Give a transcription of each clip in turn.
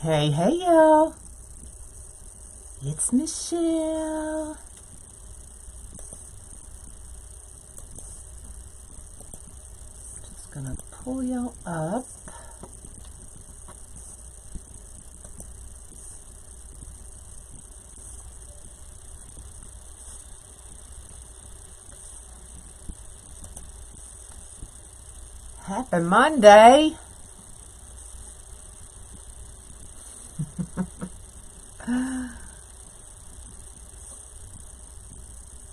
Hey, hey, y'all. It's Michelle. Just gonna pull y'all up. Happy Monday.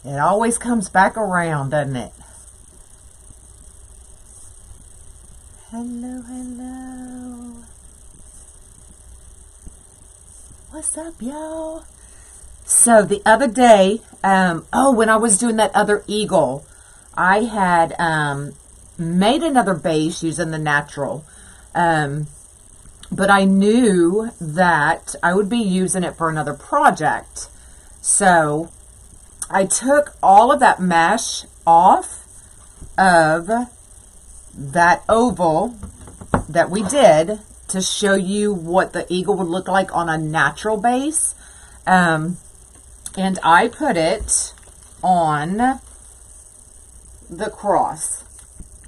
It always comes back around, doesn't it? Hello, hello. What's up, y'all? So the other day, when I was doing that other eagle, I had made another base using the natural. But I knew that I would be using it for another project. So I took all of that mesh off of that oval that we did to show you what the eagle would look like on a natural base. And I put it on the cross.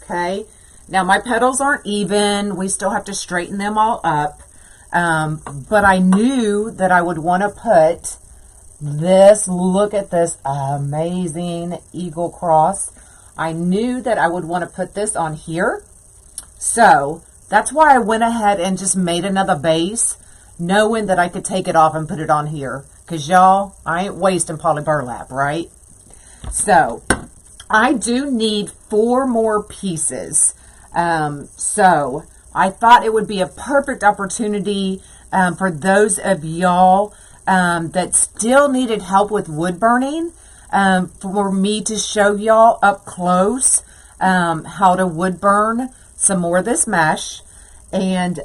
Okay. Now my petals aren't even. We still have to straighten them all up. But I knew that I would want to put this, look at this amazing eagle cross. I knew that I would want to put this on here. So that's why I went ahead and just made another base, knowing that I could take it off and put it on here. Because y'all, I ain't wasting poly burlap, right? So I do need 4 more pieces. So I thought it would be a perfect opportunity for those of y'all that still needed help with wood burning, for me to show y'all up close how to wood burn some more of this mesh. And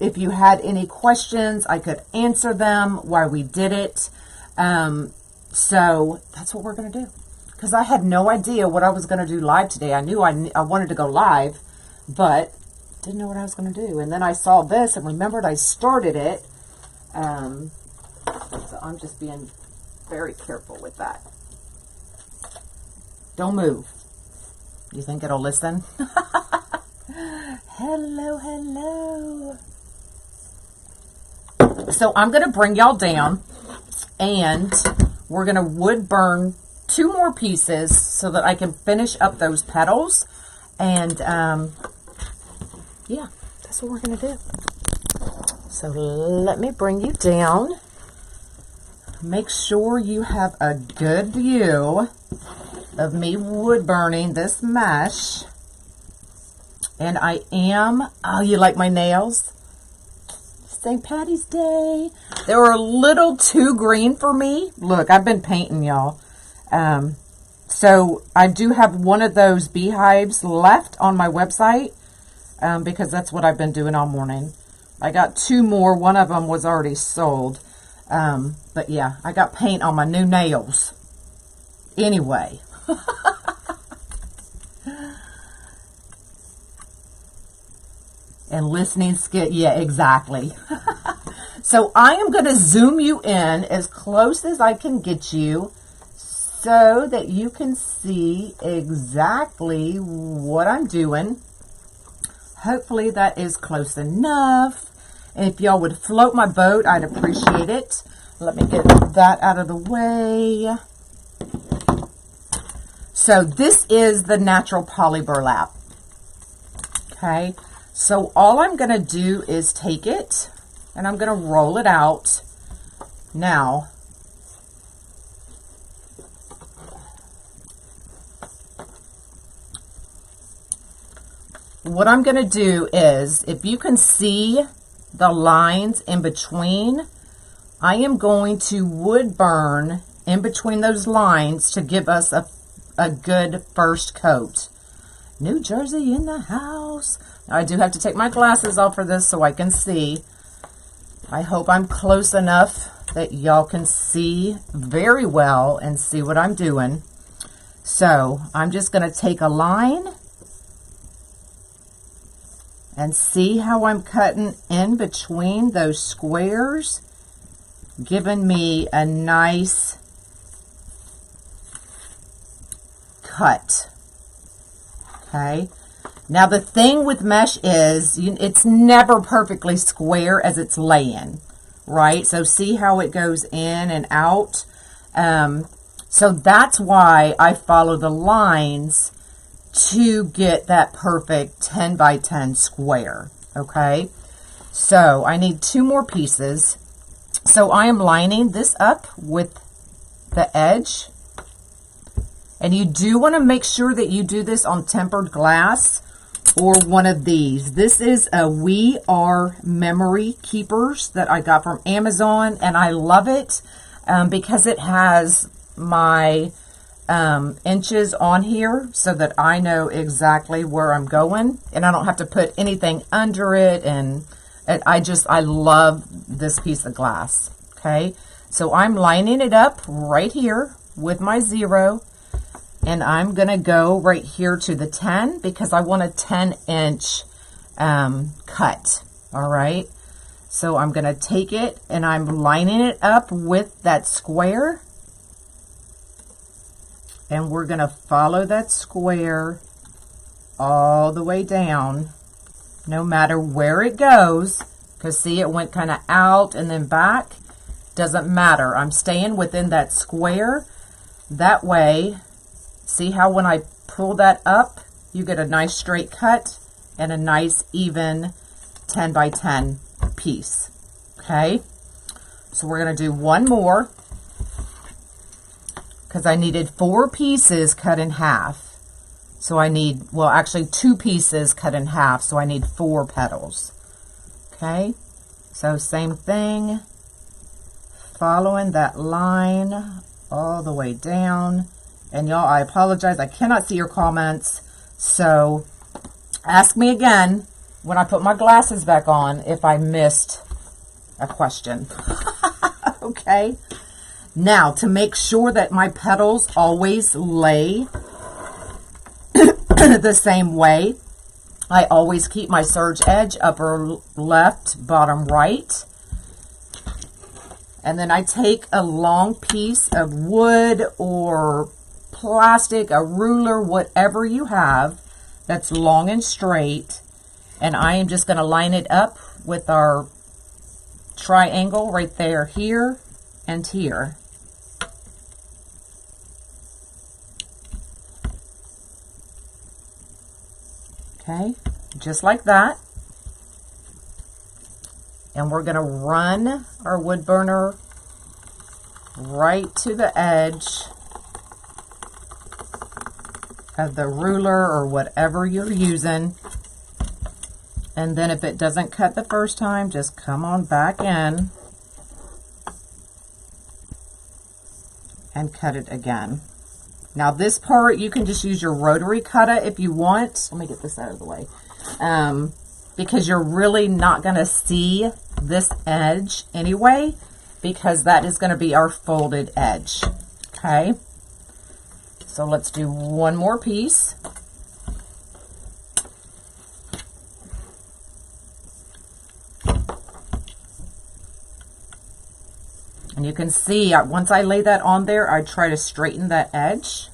if you had any questions, I could answer them while we did it. So that's what we're going to do. Because I had no idea what I was going to do live today. I knew I wanted to go live, but didn't know what I was going to do. And then I saw this and remembered I started it. So I'm just being very careful with that. Don't move. You think it'll listen? Hello, hello. So I'm going to bring y'all down and we're going to wood burn 2 more pieces so that I can finish up those petals. And yeah, that's what we're going to do. So let me bring you down. Make sure you have a good view of me wood burning this mesh. And I am, oh, you like my nails? St. Patty's Day. They were a little too green for me. Look, I've been painting, y'all. So I do have one of those beehives left on my website, because that's what I've been doing all morning. I got 2 more. One of them was already sold. But yeah, I got paint on my new nails. Anyway. And listening skit, yeah, exactly. So I am going to zoom you in as close as I can get you so that you can see exactly what I'm doing. Hopefully that is close enough. And if y'all would float my boat, I'd appreciate it. Let me get that out of the way. So this is the natural poly burlap. Okay. So all I'm going to do is take it and I'm going to roll it out. Now, what I'm going to do is, if you can see the lines in between, I am going to wood burn in between those lines to give us a good first coat. New Jersey in the house. Now, I do have to take my glasses off for this so I can see. I hope I'm close enough that y'all can see very well and see what I'm doing. So I'm just going to take a line And see how I'm cutting in between those squares, giving me a nice cut. Okay. Now the thing with mesh is it's never perfectly square as it's laying, right? So see how it goes in and out. So that's why I follow the lines to get that perfect 10 by 10 square. Okay. So I need 2 more pieces. So I am lining this up with the edge. And you do want to make sure that you do this on tempered glass or one of these. This is a We Are Memory Keepers that I got from Amazon, and I love it because it has my inches on here so that I know exactly where I'm going, and I don't have to put anything under it. And I love this piece of glass. Okay, so I'm lining it up right here with my 0. And I'm going to go right here to the 10 because I want a 10-inch cut. All right. So I'm going to take it and I'm lining it up with that square. And we're going to follow that square all the way down, no matter where it goes. Because see, it went kind of out and then back. Doesn't matter. I'm staying within that square. That way, see how when I pull that up, you get a nice straight cut and a nice even 10 by 10 piece. Okay, so we're going to do one more because I needed 4 pieces cut in half. So I need, well, actually 2 pieces cut in half, so I need 4 petals. Okay, so same thing, following that line all the way down. And y'all, I apologize, I cannot see your comments, so ask me again when I put my glasses back on if I missed a question. Okay, now to make sure that my petals always lay the same way, I always keep my serge edge upper left, bottom right. And then I take a long piece of wood or plastic, a ruler, whatever you have that's long and straight, and I am just going to line it up with our triangle right there, here and here. Okay, just like that. And we're going to run our wood burner right to the edge of the ruler or whatever you're using. And then if it doesn't cut the first time, just come on back in and cut it again. Now this part, you can just use your rotary cutter if you want. Let me get this out of the way. Because you're really not going to see this edge anyway, because that is going to be our folded edge. Okay. So let's do one more piece. And you can see, once I lay that on there, I try to straighten that edge.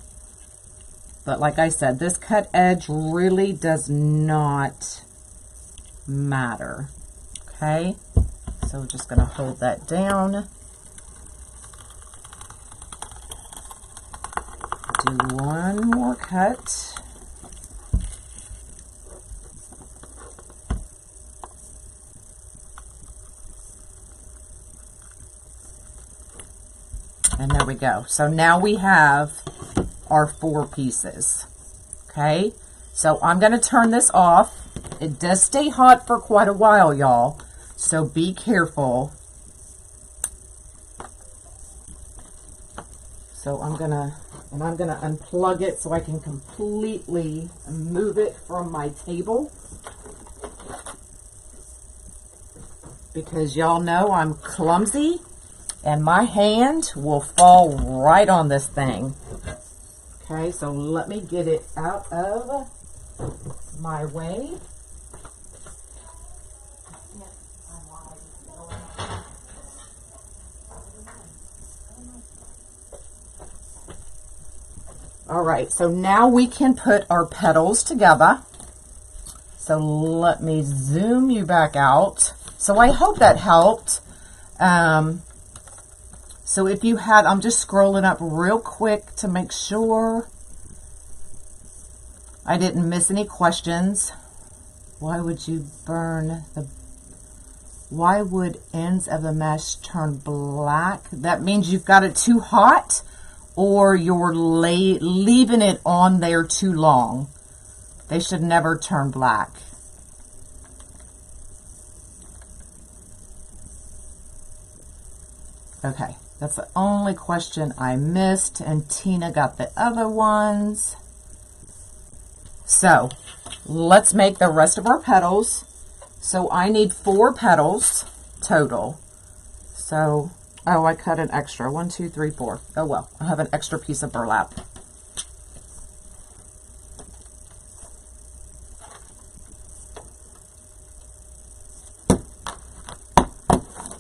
But like I said, this cut edge really does not matter. Okay, so we're just going to hold that down. Do one more cut. And there we go. So now we have our 4 pieces. Okay, so I'm going to turn this off. It does stay hot for quite a while, y'all, so be careful. So I'm gonna unplug it so I can completely move it from my table, because y'all know I'm clumsy and my hand will fall right on this thing. Okay, so let me get it out of my way. All right, so now we can put our petals together. So let me zoom you back out. So I hope that helped. So if you had, I'm just scrolling up real quick to make sure I didn't miss any questions. Why would you burn the, why would ends of the mesh turn black? That means you've got it too hot or you're leaving it on there too long. They should never turn black. Okay, that's the only question I missed, and Tina got the other ones. So let's make the rest of our petals. So I need 4 petals total. So, oh, I cut an extra. 1, 2, 3, 4. Oh well, I have an extra piece of burlap.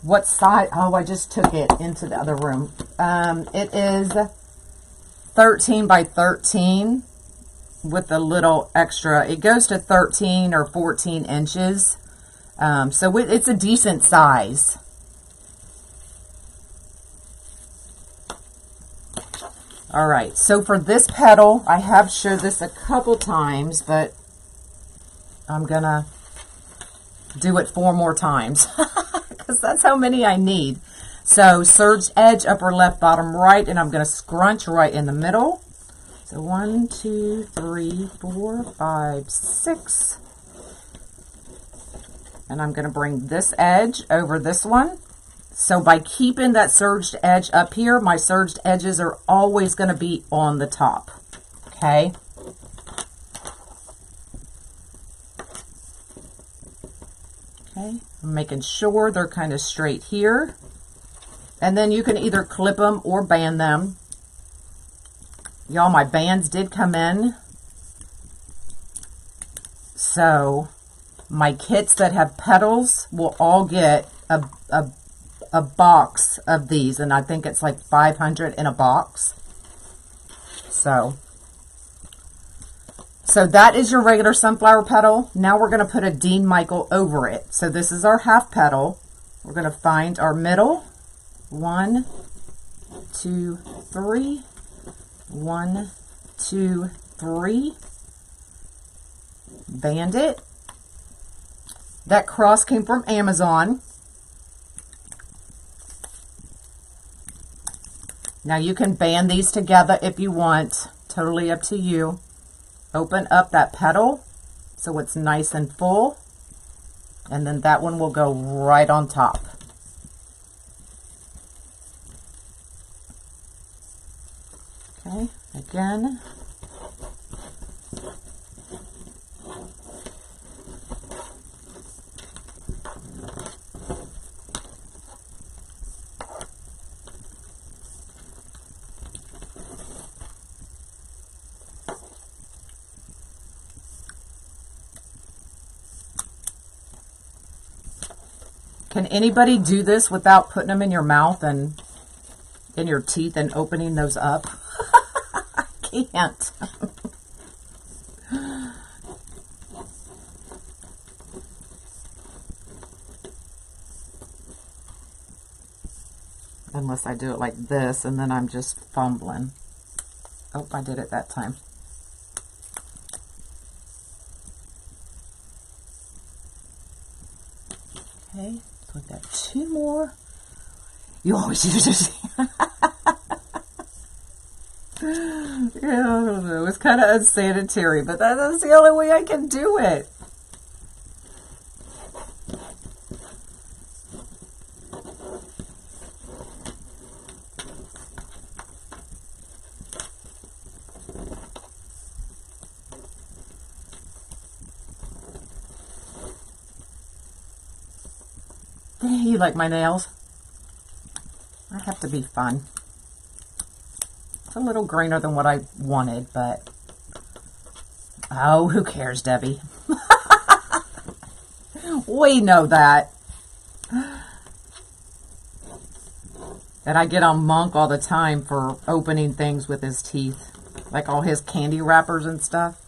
What size? Oh, I just took it into the other room. It is 13 by 13 with a little extra. It goes to 13 or 14 inches. So it's a decent size. All right, so for this petal, I have showed this a couple times, but I'm gonna do it 4 more times because that's how many I need. So serged edge, upper left, bottom right, and I'm gonna scrunch right in the middle. So 1, 2, 3, 4, 5, 6. And I'm gonna bring this edge over this one. So by keeping that serged edge up here, my serged edges are always gonna be on the top, okay? Okay, I'm making sure they're kind of straight here. And then you can either clip them or band them. Y'all, my bands did come in. So my kits that have petals will all get a box of these. And I think it's like 500 in a box. So that is your regular sunflower petal. Now we're going to put a Dean Michael over it. So this is our half petal. We're going to find our middle. 1, 2, 3. 1, 2, 3. Band it. That cross came from Amazon. Now you can band these together if you want. Totally up to you. Open up that petal so it's nice and full. And then that one will go right on top. Okay, again. Can anybody do this without putting them in your mouth and in your teeth and opening those up? I can't. Unless I do it like this and then I'm just fumbling. Oh, I did it that time. Okay, put that 2 more. You always use it. Yeah, it's kind of unsanitary, but that's the only way I can do it. You like my nails? I have to be fun. It's a little greener than what I wanted, but oh, who cares, Debbie? We know that. And I get on Monk all the time for opening things with his teeth. Like all his candy wrappers and stuff.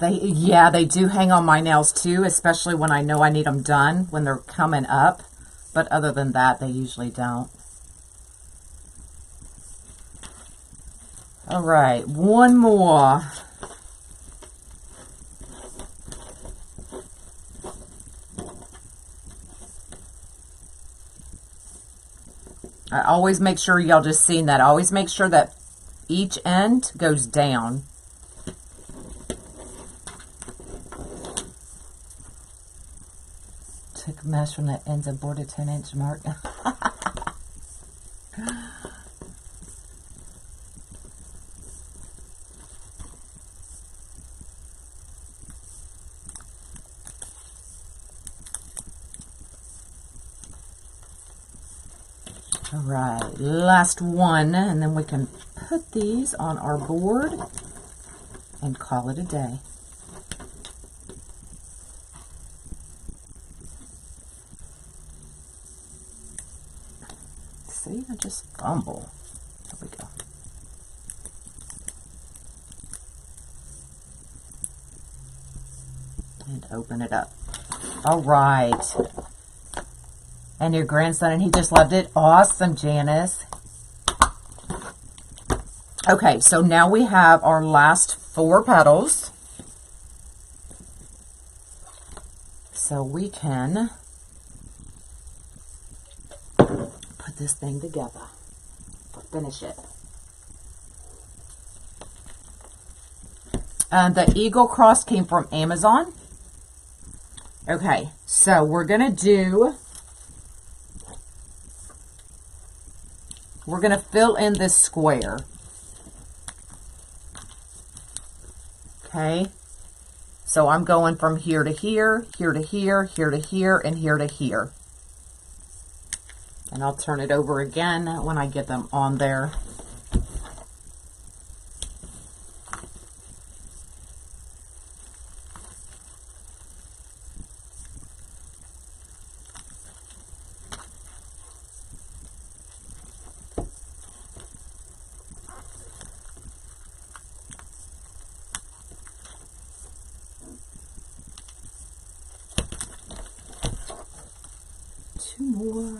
Yeah, they do hang on my nails too, especially when I know I need them done, when they're coming up. But other than that, they usually don't. All right, one more. I always make sure, y'all just seen that. I always make sure that each end goes down. Took mesh from the ends aboard a 10-inch mark. All right, last one, and then we can put these on our board and call it a day. See, I just fumble. There we go. And open it up. All right. And your grandson, and he just loved it. Awesome, Janice. Okay, so now we have our last 4 petals. So we can put this thing together. Finish it. The Eagle Cross came from Amazon. Okay, so we're going to fill in this square. Okay, so I'm going from here to here, here to here, here to here, and here to here. And I'll turn it over again when I get them on there. Two more.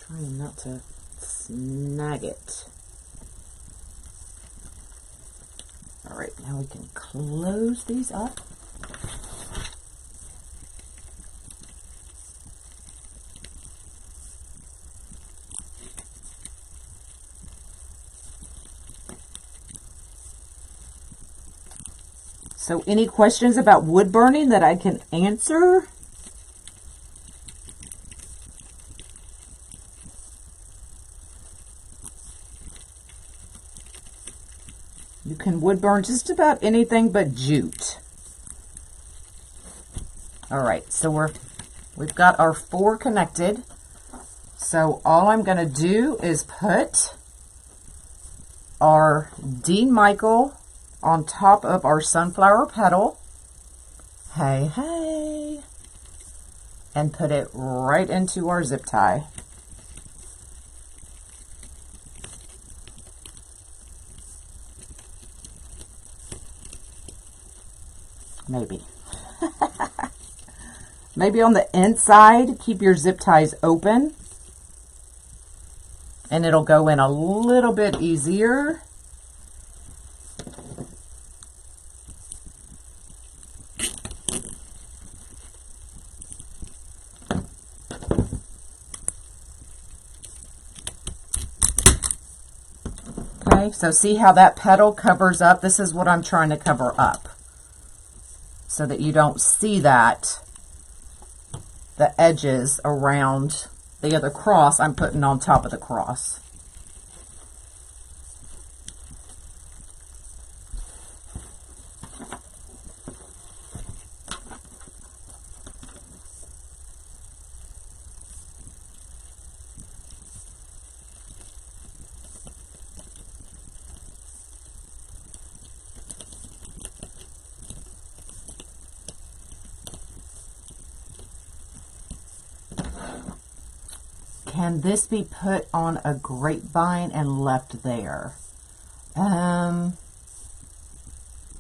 Trying not to snag it. All right, now we can close these up. So any questions about wood burning that I can answer? You can wood burn just about anything but jute. All right, so we've got our 4 connected. So all I'm going to do is put our Dean Michael on top of our sunflower petal. Hey, hey. And put it right into our zip tie. Maybe. Maybe on the inside, keep your zip ties open. And it'll go in a little bit easier. Okay, so see how that petal covers up? This is what I'm trying to cover up, so that you don't see that, the edges around the other cross I'm putting on top of the cross. Can this be put on a grapevine and left there?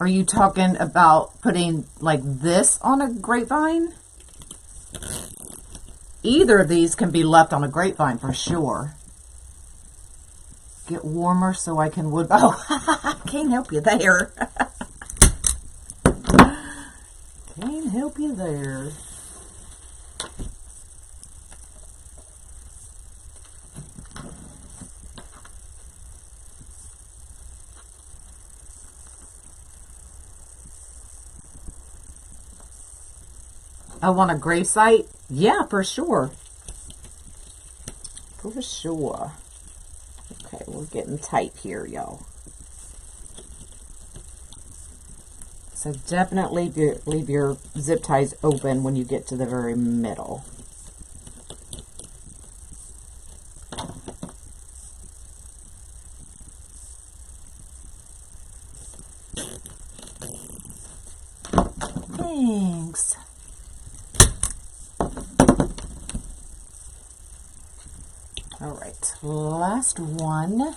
Are you talking about putting like this on a grapevine? Either of these can be left on a grapevine for sure. Get warmer so I can wood. Oh, I can't help you there. Can't help you there. I want a gravesite? Yeah, for sure. For sure. Okay, we're getting tight here, y'all. So definitely leave your zip ties open when you get to the very middle. Thanks. All right, last one.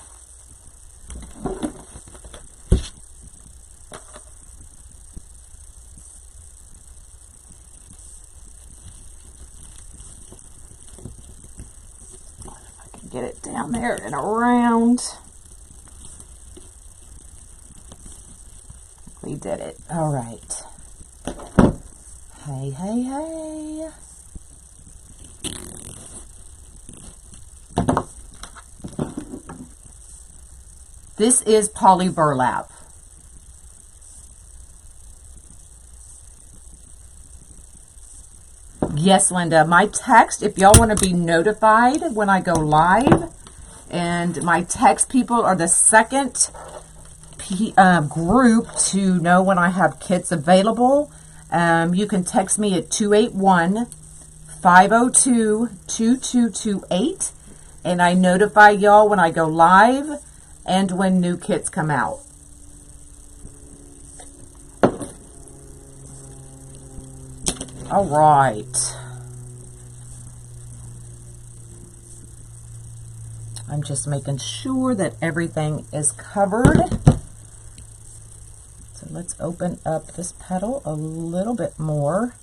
Get it down there and around. We did it. All right. Hey, hey, hey. This is poly burlap. Yes, Linda, my text, if y'all want to be notified when I go live, and my text people are the second group to know when I have kits available. You can text me at 281-502-2228, and I notify y'all when I go live and when new kits come out. All right. I'm just making sure that everything is covered. So let's open up this petal a little bit more.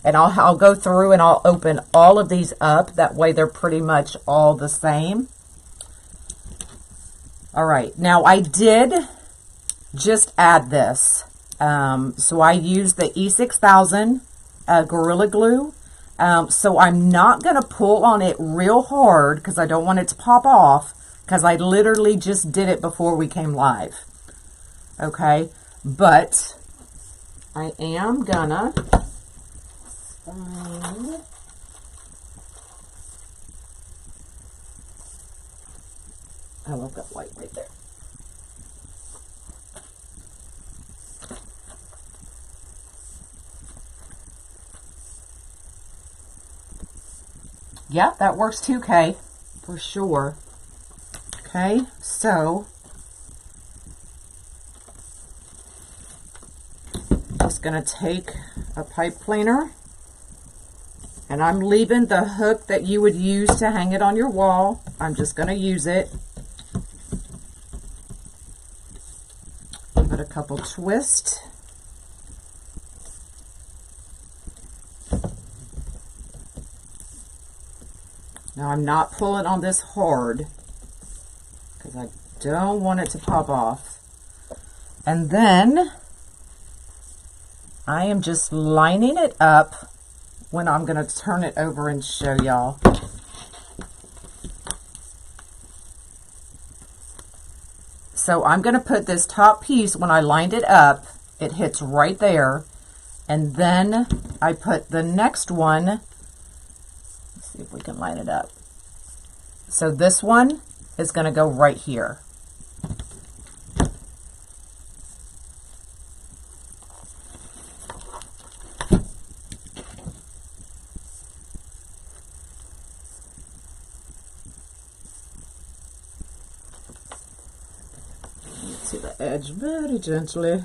And I'll go through and I'll open all of these up. That way they're pretty much all the same. All right. Now I did just add this. So I used the E6000 Gorilla Glue. So I'm not going to pull on it real hard because I don't want it to pop off, because I literally just did it before we came live. Okay, but I am gonna find I've got white right there. Yeah, that works too, Kay, for sure. Okay, so just gonna take a pipe cleaner, and I'm leaving the hook that you would use to hang it on your wall. I'm just gonna use it. Give it a couple twists. Now I'm not pulling on this hard because I don't want it to pop off. And then I am just lining it up when I'm going to turn it over and show y'all. So I'm going to put this top piece, when I lined it up, it hits right there. And then I put the next one. See if we can line it up. So this one is going to go right here. To the edge very gently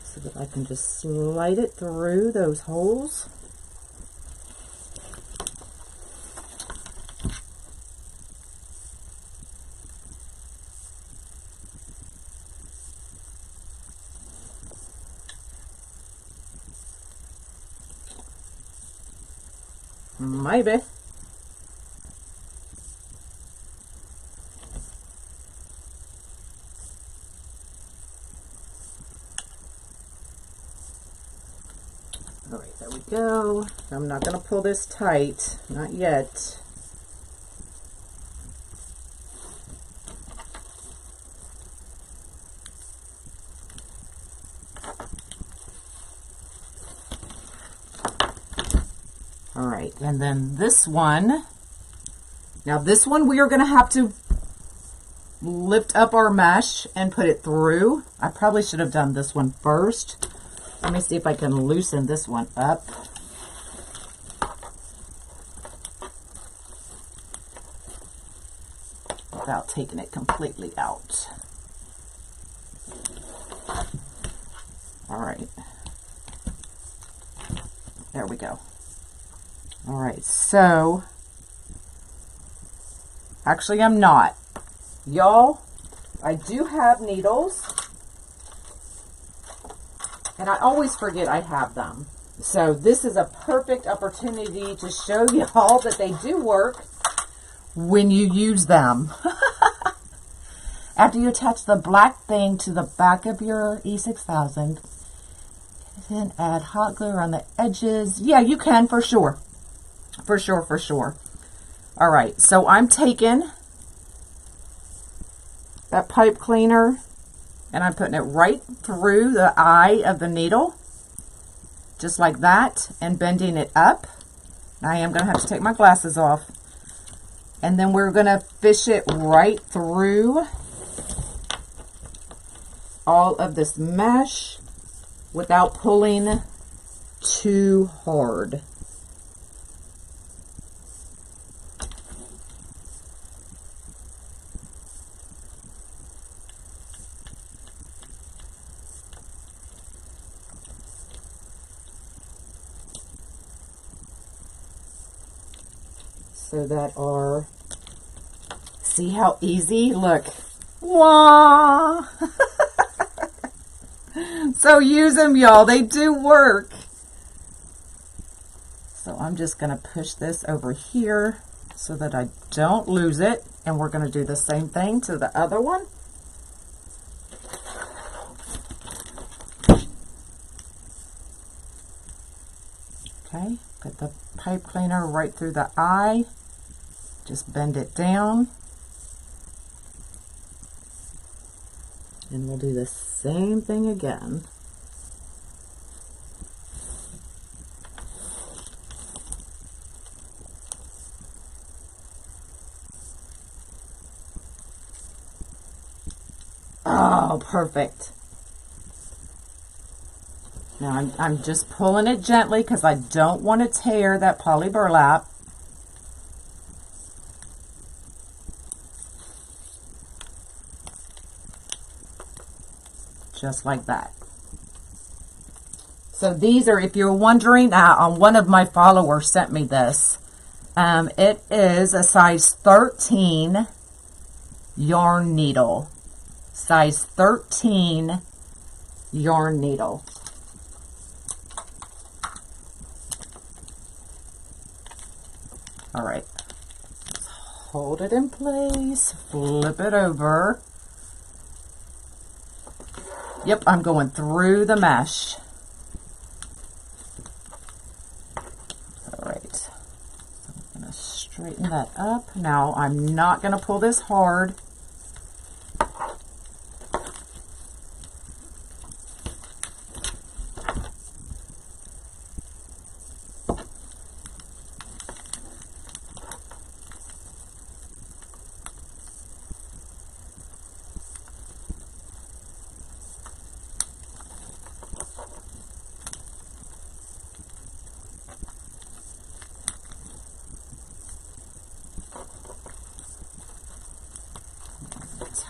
so that I can just slide it through those holes. Maybe. All right, there we go. I'm not going to pull this tight, not yet. All right, and then this one. Now this one we are going to have to lift up our mesh and put it through. I probably should have done this one first. Let me see if I can loosen this one up. Without taking it completely out. All right. There we go. All right, so actually I'm not. Y'all, I do have needles. And I always forget I have them. So this is a perfect opportunity to show y'all that they do work when you use them. After you attach the black thing to the back of your E6000, then add hot glue around the edges. Yeah, you can for sure. For sure, for sure. All right, so I'm taking that pipe cleaner and I'm putting it right through the eye of the needle, just like that, and bending it up. I am going to have to take my glasses off. And then we're going to fish it right through all of this mesh without pulling too hard. So that our, see how easy? Look. Wah! So use them, y'all. They do work. So I'm just going to push this over here so that I don't lose it. And we're going to do the same thing to the other one. Okay, put the pipe cleaner right through the eye. Just bend it down. And we'll do the same thing again. Oh, perfect. Now I'm just pulling it gently because I don't want to tear that poly burlap. Just like that. So these are, if you're wondering, one of my followers sent me this. It is a size 13 yarn needle. Size 13 yarn needle. All right. Just hold it in place. Flip it over. Yep, I'm going through the mesh. All right. So I'm going to straighten that up. Now, I'm not going to pull this hard.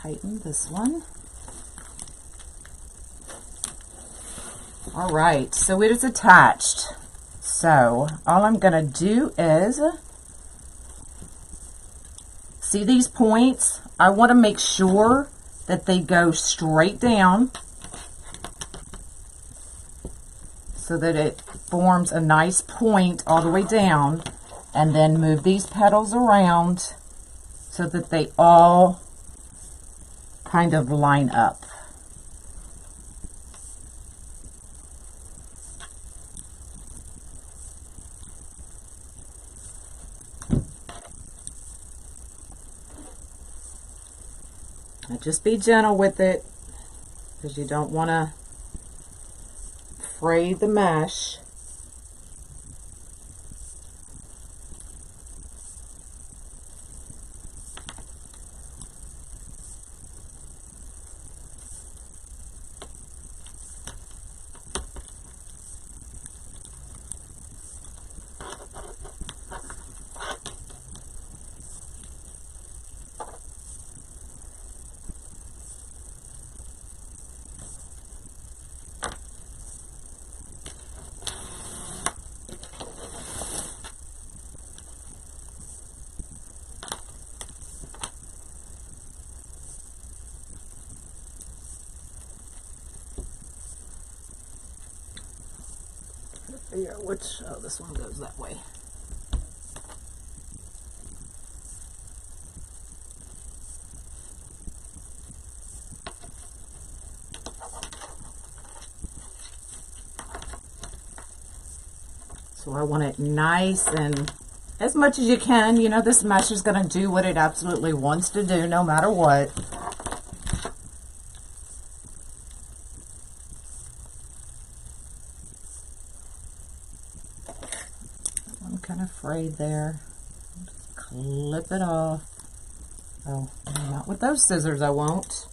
Tighten this one. All right, so it is attached. So all I'm going to do is, see these points? I want to make sure that they go straight down so that it forms a nice point all the way down. And then move these petals around so that they all kind of line up. Now just be gentle with it because you don't want to fray the mesh. Figure out which, oh, this one goes that way. So I want it nice and as much as you can. You know, this mesh is going to do what it absolutely wants to do no matter what. I'm kind of frayed there. Just clip it off. Oh, not with those scissors, I won't.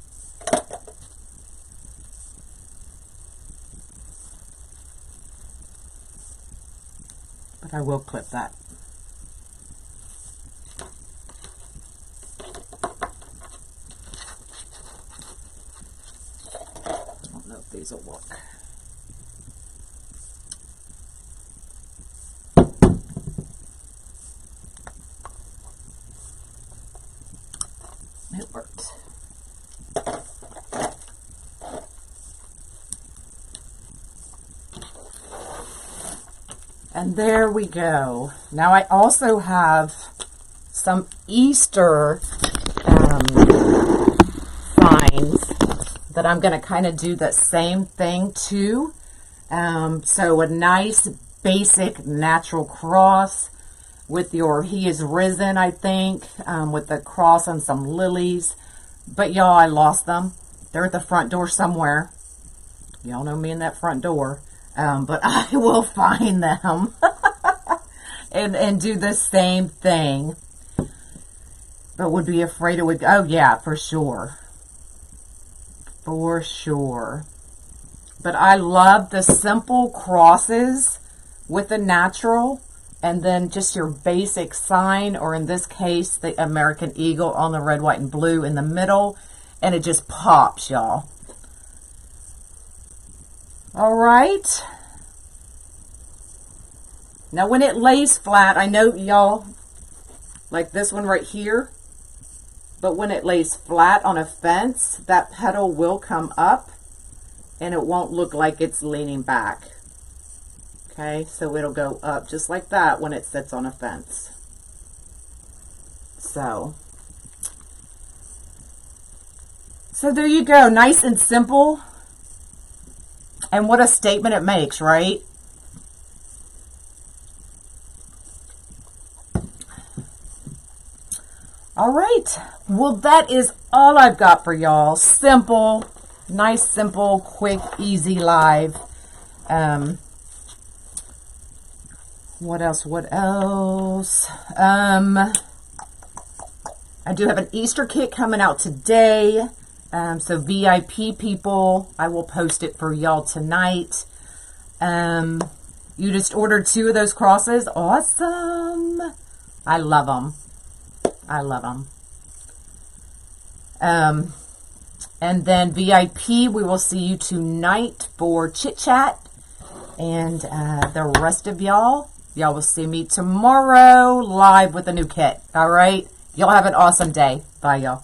But I will clip that. I don't know if these will work. It worked. And there we go. Now I also have some Easter signs that I'm going to kind of do the same thing to. So a nice basic natural cross with your He is Risen, I think, with the cross and some lilies. But y'all, I lost them. They're at the front door somewhere. Y'all know me in that front door. But I will find them and do the same thing. But would be afraid it would, oh yeah, for sure. For sure. But I love the simple crosses with the natural. And then just your basic sign, or in this case, the American Eagle on the red, white, and blue in the middle. And it just pops, y'all. All right. Now, when it lays flat, I know y'all like this one right here. But when it lays flat on a fence, that petal will come up. And it won't look like it's leaning back. Okay, so it'll go up just like that when it sits on a fence. So there you go. Nice and simple. And what a statement it makes, right? All right. Well, that is all I've got for y'all. Simple, nice, simple, quick, easy live. What else? What else? I do have an Easter kit coming out today. So VIP people, I will post it for y'all tonight. You just ordered 2 of those crosses. Awesome. I love them. I love them. And then VIP, we will see you tonight for Chit Chat. And the rest of y'all will see me tomorrow live with a new kit. All right? Y'all have an awesome day. Bye, y'all.